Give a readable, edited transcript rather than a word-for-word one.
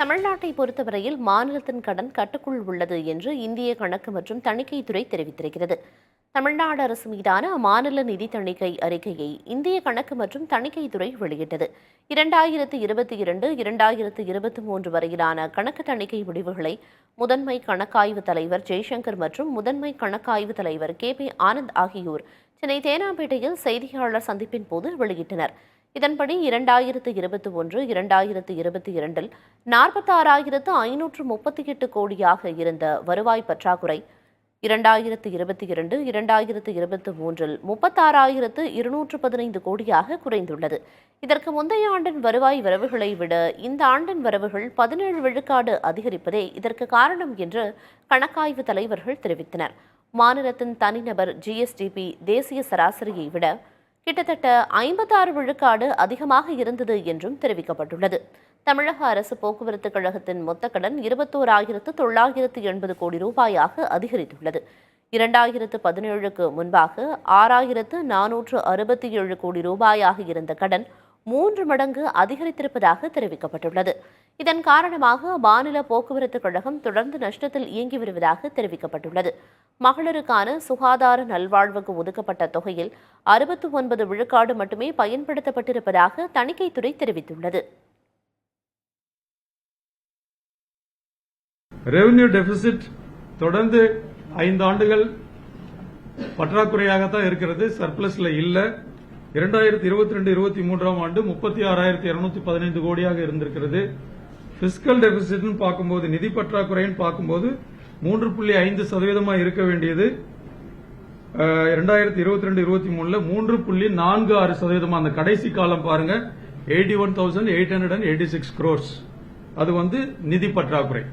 தமிழ்நாட்டை பொறுத்தவரையில் மாநிலத்தின் கடன் கட்டுக்குள் உள்ளது என்று இந்திய கணக்கு மற்றும் தணிக்கைத்துறை தெரிவித்திருக்கிறது. தமிழ்நாடு அரசு மீதான அம்மாநில நிதி தணிக்கை அறிக்கையை இந்திய கணக்கு மற்றும் தணிக்கைத்துறை வெளியிட்டது. 2022-2023 வரையிலான கணக்கு தணிக்கை முடிவுகளை முதன்மை கணக்காய்வு தலைவர் ஜெய்சங்கர் மற்றும் முதன்மை கணக்காய்வு தலைவர் KP ஆனந்த் ஆகியோர் சென்னை தேனாம்பேட்டையில் செய்தியாளர் சந்திப்பின் போது வெளியிட்டனர். இதன்படி 2021-2022 46,538 கோடியாக இருந்த வருவாய் பற்றாக்குறை 2022-2023 36,215 கோடியாக குறைந்துள்ளது. இதற்கு முந்தைய ஆண்டின் வருவாய் வரவுகளை விட இந்த ஆண்டின் வரவுகள் 17 விழுக்காடு அதிகரிப்பதே இதற்கு காரணம் என்று கணக்காய்வு தலைவர்கள் தெரிவித்தனர். மாநிலத்தின் தனிநபர் GSDP தேசிய சராசரியை விட கிட்டத்தட்ட 56 விழுக்காடு அதிகமாக இருந்தது என்றும் தெரிவிக்கப்பட்டுள்ளது. தமிழக அரசு போக்குவரத்து கழகத்தின் மொத்த கடன் 21,980 கோடி ரூபாயாக அதிகரித்துள்ளது. 2017க்கு முன்பாக 6,467 கோடி ரூபாயாக இருந்த கடன் 3 மடங்கு அதிகரித்திருப்பதாக தெரிவிக்கப்பட்டுள்ளது. இதன் காரணமாக மாநில போக்குவரத்து கழகம் தொடர்ந்து நஷ்டத்தில் இயங்கி வருவதாக தெரிவிக்கப்பட்டுள்ளது. மகளிருக்கான சுகாதார நல்வாழ்வுக்கு ஒதுக்கப்பட்ட தொகையில் 69 விழுக்காடு மட்டுமே பயன்படுத்தப்பட்டிருப்பதாக தணிக்கைத்துறை தெரிவித்துள்ளது. ரெவென்யூ டெபிசிட் தொடர்ந்து 5 ஆண்டுகள் பற்றாக்குறையாகத்தான் இருக்கிறது, சர்பிளஸ்ல இல்ல. 2022-23 ஆண்டு 36,215 கோடியாக இருந்திருக்கிறது. பிஸ்கல் டெபிசிட் பார்க்கும்போது, நிதி பற்றாக்குறைன்னு பார்க்கும்போது 3.5% இருக்க வேண்டியது 2022-23 3.46%. அந்த கடைசி காலம் பாருங்க, 81,886 crores. அது நிதி பற்றாக்குறை.